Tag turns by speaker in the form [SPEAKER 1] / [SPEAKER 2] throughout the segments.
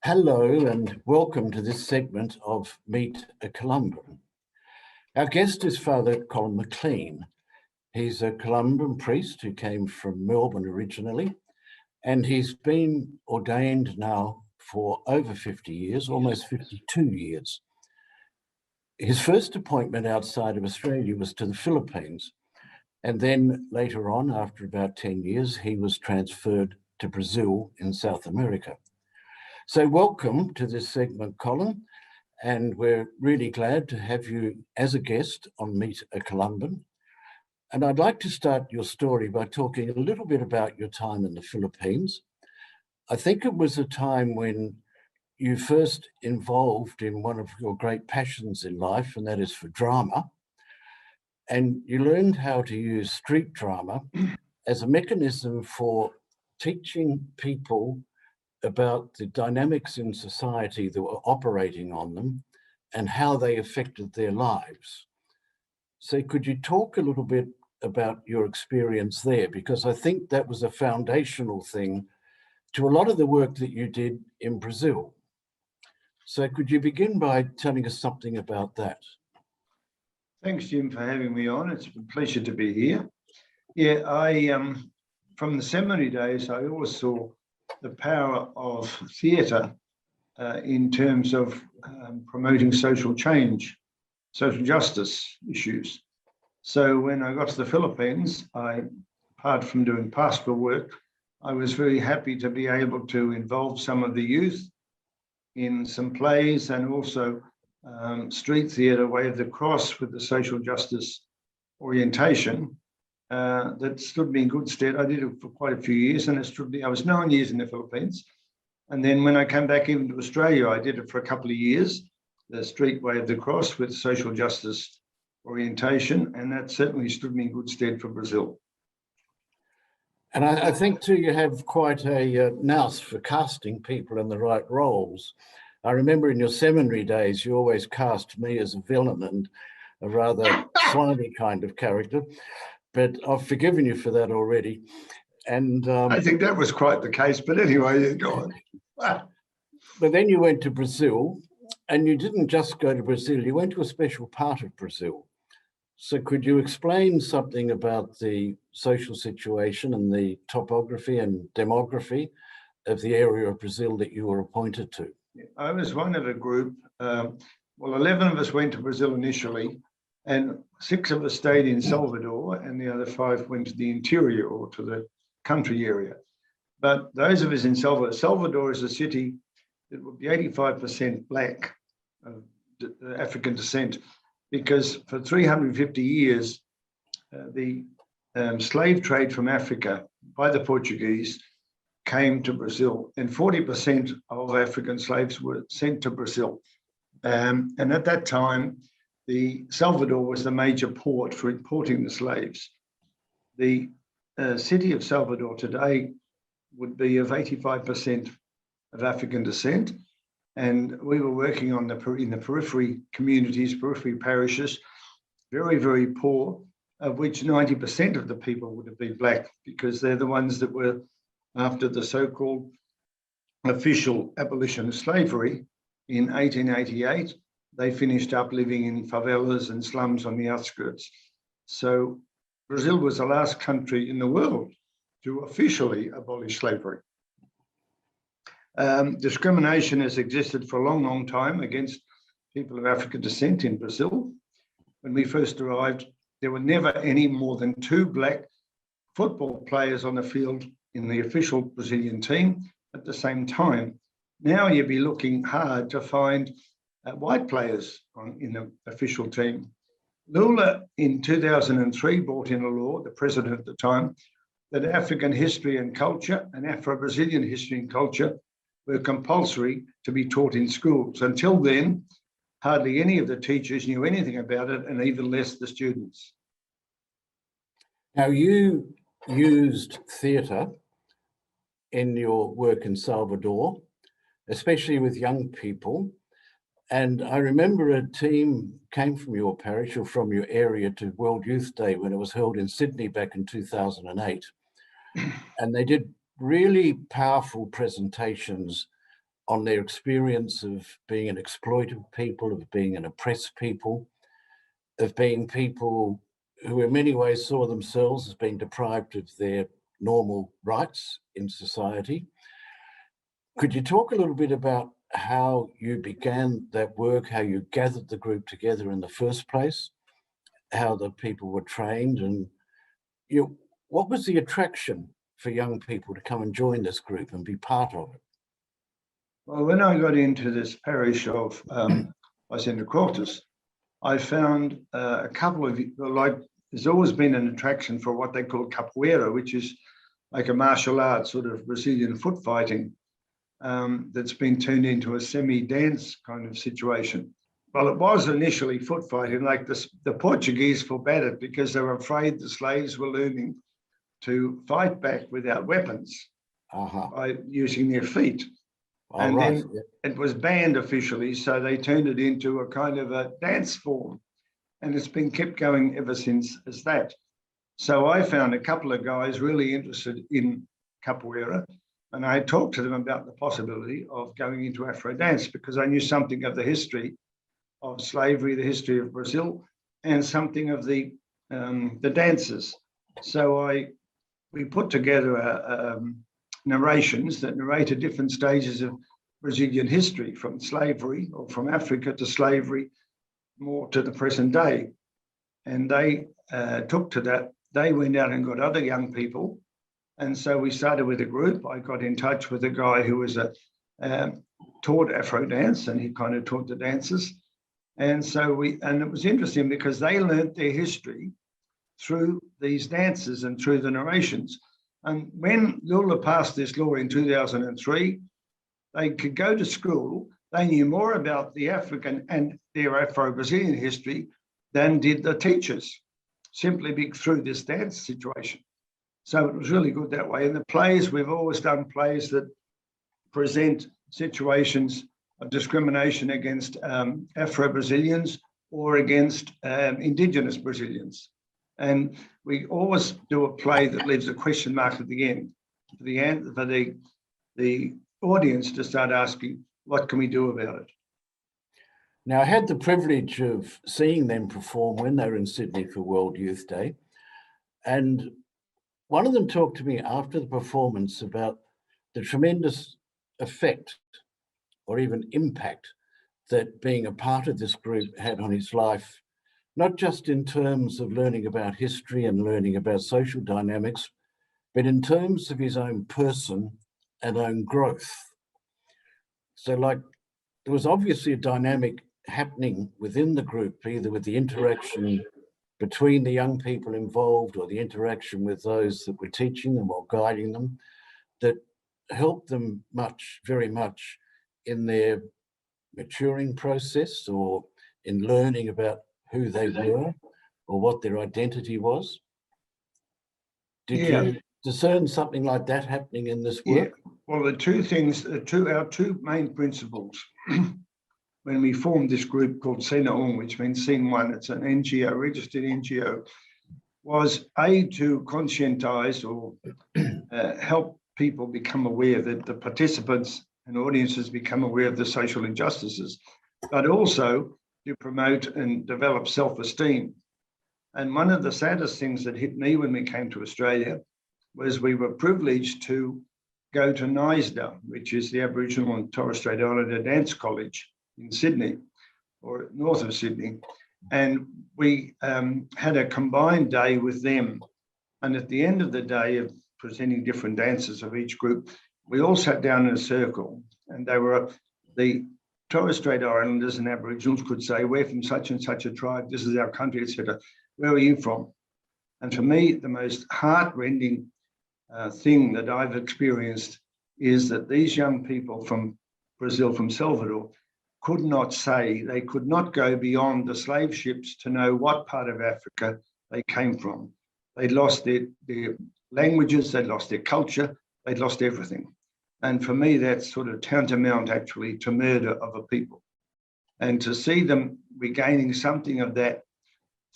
[SPEAKER 1] Hello and welcome to this segment of Meet a Columban. Our guest is Fr Colin McLean. He's a Columban priest who came from Melbourne originally, and he's been ordained now for over 50 years, almost 52 years. His first appointment outside of Australia was to the Philippines, and then later on, after about 10 years, he was transferred to Brazil in South America. So welcome to this segment, Colin, and we're really glad to have you as a guest on Meet a Columban. And I'd like to start your story by talking a little bit about your time in the Philippines. I think it was a time when you first involved in one of your great passions in life, and that is for drama. And you learned how to use street drama as a mechanism for teaching people about the dynamics in society that were operating on them and how they affected their lives. So could you talk a little bit about your experience there? Because I think that was a foundational thing to a lot of the work that you did in Brazil. So could you begin by telling us something about that?
[SPEAKER 2] Thanks, Jim, for having me on. It's a pleasure to be here. Yeah, I from the seminary days, I always saw the power of theatre in terms of promoting social change, social justice issues. So when I got to the Philippines, apart from doing pastoral work, I was very happy to be able to involve some of the youth in some plays and also street theatre, Way of the Cross, with the social justice orientation. That stood me in good stead. I did it for quite a few years, and I was 9 years in the Philippines. And then when I came back into Australia, I did it for a couple of years, the Street Way of the Cross with social justice orientation, and that certainly stood me in good stead for Brazil.
[SPEAKER 1] And I think too, you have quite a nous for casting people in the right roles. I remember in your seminary days, you always cast me as a villain and a rather slimy kind of character. But I've forgiven you for that already. And
[SPEAKER 2] I think that was quite the case, but anyway, go on.
[SPEAKER 1] But then you went to Brazil, and you didn't just go to Brazil, you went to a special part of Brazil. So could you explain something about the social situation and the topography and demography of the area of Brazil that you were appointed to?
[SPEAKER 2] I was one of a group. 11 of us went to Brazil initially, and 6 of us stayed in Salvador, and the other 5 went to the interior or to the country area. But those of us in Salvador is a city that would be 85% black, African descent, because for 350 years, the slave trade from Africa by the Portuguese came to Brazil, and 40% of African slaves were sent to Brazil. And at that time, Salvador was the major port for importing the slaves. The city of Salvador today would be of 85% of African descent. And we were working in the periphery communities, periphery parishes, very, very poor, of which 90% of the people would have been black, because they're the ones that were after the so-called official abolition of slavery in 1888. They finished up living in favelas and slums on the outskirts. So Brazil was the last country in the world to officially abolish slavery. Discrimination has existed for a long, long time against people of African descent in Brazil. When we first arrived, there were never any more than 2 black football players on the field in the official Brazilian team at the same time. Now you'd be looking hard to find white players in the official team. Lula in 2003 brought in a law, the president at the time, that African history and culture and Afro-Brazilian history and culture were compulsory to be taught in schools. Until then, hardly any of the teachers knew anything about it, and even less the students.
[SPEAKER 1] Now, you used theatre in your work in Salvador, especially with young people. And I remember a team came from your parish or from your area to World Youth Day when it was held in Sydney back in 2008. And they did really powerful presentations on their experience of being an exploited people, of being an oppressed people, of being people who in many ways saw themselves as being deprived of their normal rights in society. Could you talk a little bit about how you began that work, how you gathered the group together in the first place, how the people were trained, and what was the attraction for young people to come and join this group and be part of it?
[SPEAKER 2] Well, when I got into this parish of Quartus, I found a couple of, there's always been an attraction for what they call capoeira, which is like a martial arts sort of Brazilian foot fighting that's been turned into a semi-dance kind of situation. Well, it was initially foot fighting, like the Portuguese forbade it because they were afraid the slaves were learning to fight back without weapons by using their feet. Then it was banned officially, so they turned it into a kind of a dance form, and it's been kept going ever since as that. So I found a couple of guys really interested in capoeira, and I talked to them about the possibility of going into Afro dance because I knew something of the history of slavery, the history of Brazil, and something of the dances. So we put together narrations that narrated different stages of Brazilian history, from slavery or from Africa to slavery, more to the present day. And they took to that. They went out and got other young people. And so we started with a group. I got in touch with a guy who was taught Afro dance, and he kind of taught the dances. And so it was interesting because they learned their history through these dances and through the narrations. And when Lula passed this law in 2003, they could go to school. They knew more about the African and their Afro-Brazilian history than did the teachers, simply through this dance situation. So it was really good that way. And the plays, we've always done plays that present situations of discrimination against Afro-Brazilians or against Indigenous Brazilians. And we always do a play that leaves a question mark at the end for the audience to start asking, what can we do about it?
[SPEAKER 1] Now, I had the privilege of seeing them perform when they were in Sydney for World Youth Day. And one of them talked to me after the performance about the tremendous effect or even impact that being a part of this group had on his life, not just in terms of learning about history and learning about social dynamics, but in terms of his own person and own growth. So there was obviously a dynamic happening within the group, either with the interaction between the young people involved or the interaction with those that were teaching them or guiding them, that helped them very much in their maturing process or in learning about who they were or what their identity was. Did you discern something like that happening in this work?
[SPEAKER 2] Yeah. Well, the two things, our two main principles when we formed this group called Senaung, which means Scene One, it's an NGO, registered NGO, was to conscientize or help people become aware, that the participants and audiences become aware of the social injustices, but also to promote and develop self-esteem. And one of the saddest things that hit me when we came to Australia was we were privileged to go to NISDA, which is the Aboriginal and Torres Strait Islander Dance College in Sydney, or north of Sydney. And we had a combined day with them. And at the end of the day of presenting different dances of each group, we all sat down in a circle, and they were the Torres Strait Islanders and Aboriginals could say, we're from such and such a tribe, this is our country, etc. Where are you from? And for me, the most heart-rending thing that I've experienced is that these young people from Brazil, from Salvador, could not say, they could not go beyond the slave ships to know what part of Africa they came from. They'd lost their languages, they'd lost their culture, they'd lost everything. And for me, that's sort of tantamount actually to murder of a people. And to see them regaining something of that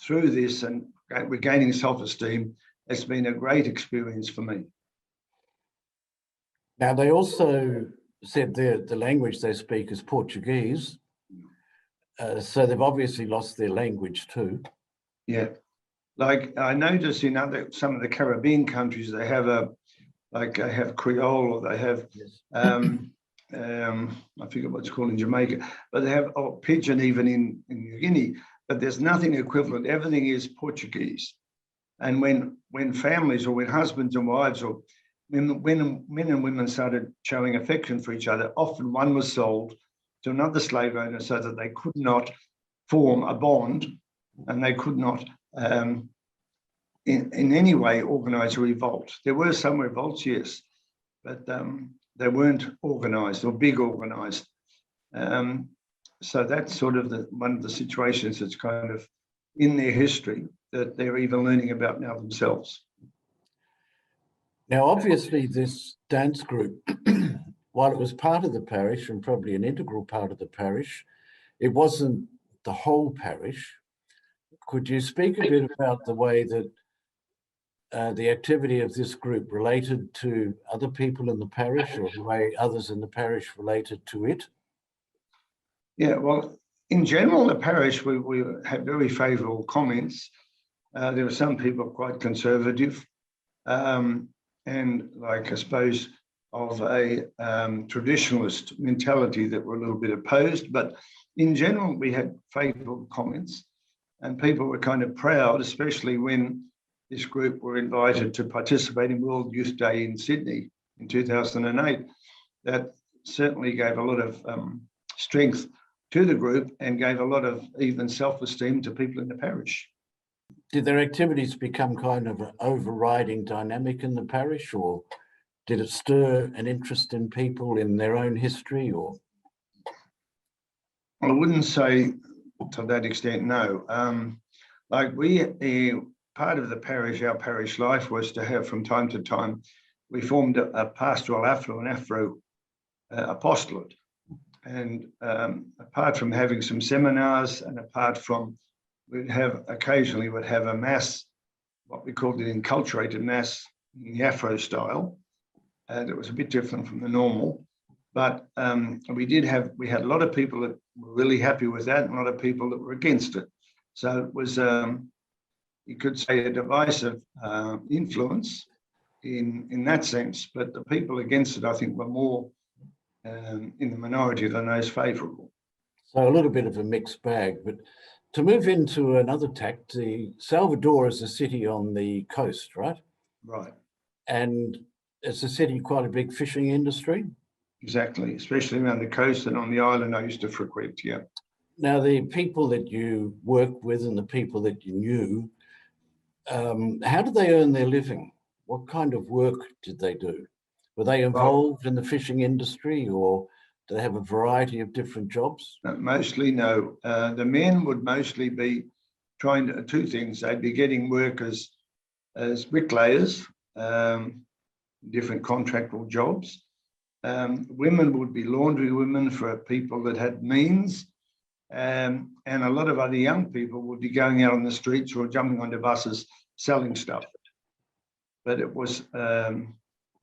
[SPEAKER 2] through this and regaining self-esteem, it's been a great experience for me.
[SPEAKER 1] Now, they also said the language they speak is Portuguese. So they've obviously lost their language too.
[SPEAKER 2] Yeah. Like I noticed in some of the Caribbean countries, they have they have Creole, or they have,
[SPEAKER 1] Yes.
[SPEAKER 2] I forget what it's called in Jamaica, but they have Pidgin even in New Guinea, but there's nothing equivalent. Everything is Portuguese. And when families, or when husbands and wives, or when men and women started showing affection for each other, often one was sold to another slave owner so that they could not form a bond, and they could not in any way organize a revolt. There were some revolts, yes, but they weren't organized or big organized. So that's sort of one of the situations that's kind of in their history that they're even learning about now themselves.
[SPEAKER 1] Now, obviously, this dance group, while it was part of the parish and probably an integral part of the parish, it wasn't the whole parish. Could you speak a bit about the way that the activity of this group related to other people in the parish, or the way others in the parish related to it?
[SPEAKER 2] Yeah, well, in general, the parish, we had very favourable comments. There were some people quite conservative, and like, I suppose, of a traditionalist mentality that were a little bit opposed. But in general, we had favourable comments, and people were kind of proud, especially when this group were invited to participate in World Youth Day in Sydney in 2008. That certainly gave a lot of strength to the group, and gave a lot of even self-esteem to people in the parish.
[SPEAKER 1] Did their activities become kind of an overriding dynamic in the parish, or did it stir an interest in people in their own history? Or
[SPEAKER 2] I wouldn't say to that extent, no. Like part of the parish, our parish life was to have, from time to time, we formed a pastoral Afro apostolate. And apart from having some seminars, and apart from, occasionally would have a mass, what we called an enculturated mass in the Afro style. And it was a bit different from the normal. But we had a lot of people that were really happy with that, and a lot of people that were against it. So it was, you could say, a divisive influence in that sense. But the people against it, I think, were more in the minority than those favourable.
[SPEAKER 1] So a little bit of a mixed bag. But to move into another tact, the Salvador is a city on the coast, right?
[SPEAKER 2] Right.
[SPEAKER 1] And it's a city, quite a big fishing industry.
[SPEAKER 2] Exactly, especially around the coast and on the island I used to frequent, yeah.
[SPEAKER 1] Now, the people that you worked with and the people that you knew, how did they earn their living? What kind of work did they do? Were they involved in the fishing industry, or do they have a variety of different jobs?
[SPEAKER 2] Mostly no. The men would mostly be trying to two things. They'd be getting work as bricklayers, different contractual jobs. Women would be laundry women for people that had means. And a lot of other young people would be going out on the streets or jumping onto buses selling stuff. But it was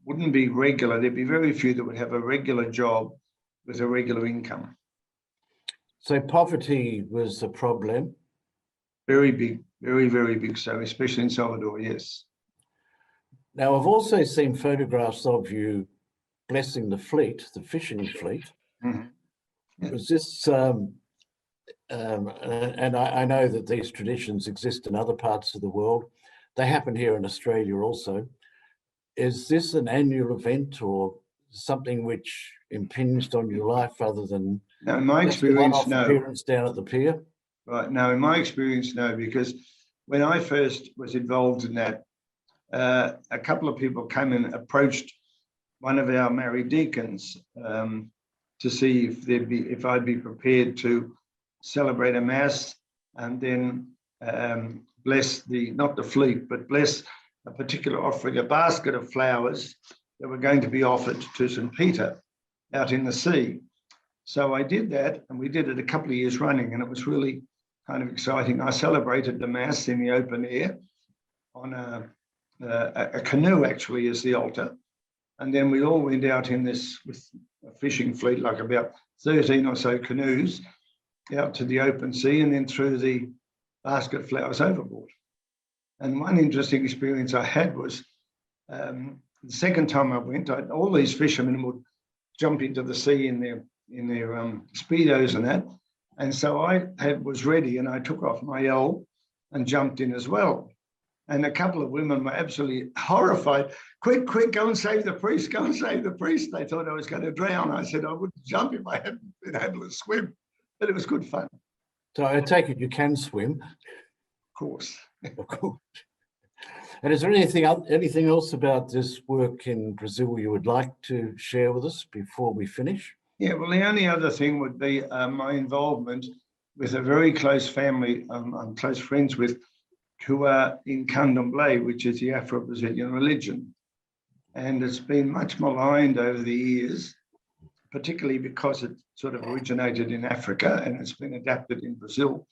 [SPEAKER 2] wouldn't be regular. There'd be very few that would have a regular job with a regular income.
[SPEAKER 1] So poverty was a problem?
[SPEAKER 2] Very big, very, very big. So especially in Salvador, yes.
[SPEAKER 1] Now, I've also seen photographs of you blessing the fleet, the fishing fleet.
[SPEAKER 2] Mm-hmm. Yeah.
[SPEAKER 1] Was this, and I know that these traditions exist in other parts of the world. They happen here in Australia also. Is this an annual event, or something which impinged on your life other than
[SPEAKER 2] now, in my experience, no.
[SPEAKER 1] Appearance down at the pier?
[SPEAKER 2] Right. Now, in my experience, no, because when I first was involved in that, a couple of people came and approached one of our married deacons to see if I'd be prepared to celebrate a mass and then bless not the fleet, but bless a particular offering, a basket of flowers that were going to be offered to St. Peter out in the sea. So I did that, and we did it a couple of years running, and it was really kind of exciting. I celebrated the mass in the open air on a canoe, actually, as the altar. And then we all went out in this with a fishing fleet, like about 13 or so canoes, out to the open sea and then through the basket flowers overboard. And one interesting experience I had was the second time I went, all these fishermen would jump into the sea in their speedos and that. And so I was ready and I took off my L and jumped in as well. And a couple of women were absolutely horrified. Quick, go and save the priest, go and save the priest. They thought I was going to drown. I said I wouldn't jump if I hadn't been able to swim, but it was good fun.
[SPEAKER 1] So I take it you can swim?
[SPEAKER 2] Of course.
[SPEAKER 1] Of course. And is there anything else about this work in Brazil you would like to share with us before we finish?
[SPEAKER 2] Yeah, well, the only other thing would be my involvement with a very close family I'm close friends with, who are in Candomblé, which is the Afro-Brazilian religion. And it's been much maligned over the years, particularly because it sort of originated in Africa and it's been adapted in Brazil.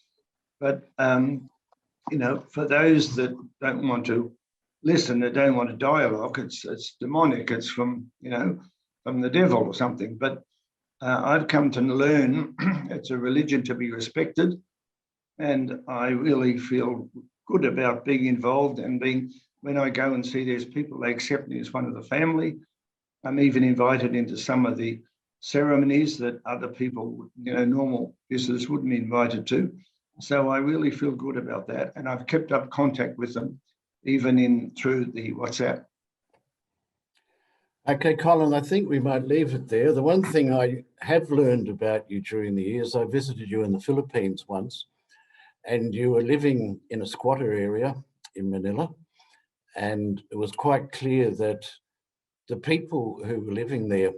[SPEAKER 2] But, you know, for those that don't want to listen, that don't want to dialogue, it's demonic, it's from, you know, from the devil or something. But I've come to learn it's a religion to be respected. And I really feel good about being involved and when I go and see these people, they accept me as one of the family. I'm even invited into some of the ceremonies that other people, you know, normal visitors wouldn't be invited to. So I really feel good about that. And I've kept up contact with them, even through the WhatsApp.
[SPEAKER 1] Okay, Colin, I think we might leave it there. The one thing I have learned about you during the years, I visited you in the Philippines once, and you were living in a squatter area in Manila. And it was quite clear that the people who were living there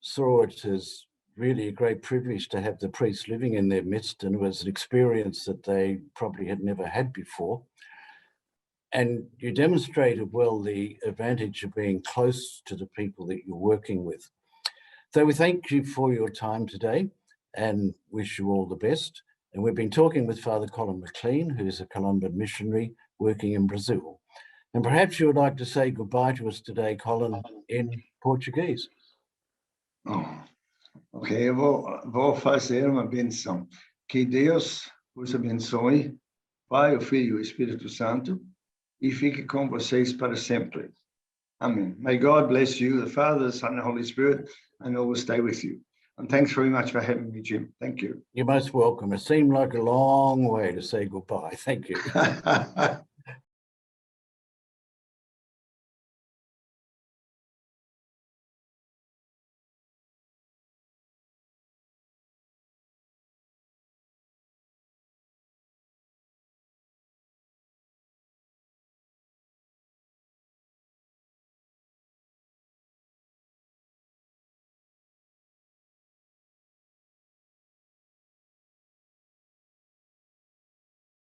[SPEAKER 1] saw it as really a great privilege to have the priest living in their midst, and it was an experience that they probably had never had before. And you demonstrated well the advantage of being close to the people that you're working with. So we thank you for your time today and wish you all the best. And we've been talking with Father Colin McLean, who is a Columban missionary working in Brazil. And perhaps you would like to say goodbye to us today, Colin, in Portuguese.
[SPEAKER 2] Oh, ok, eu vou fazer uma benção. Que Deus vos abençoe, Pai, o Filho e o Espírito Santo, e fique com vocês para sempre. Amen. May God bless you, the Father, the Son, and the Holy Spirit, and always stay with you. And thanks very much for having me, Jim. Thank you.
[SPEAKER 1] You're most welcome. It seemed like a long way to say goodbye. Thank you.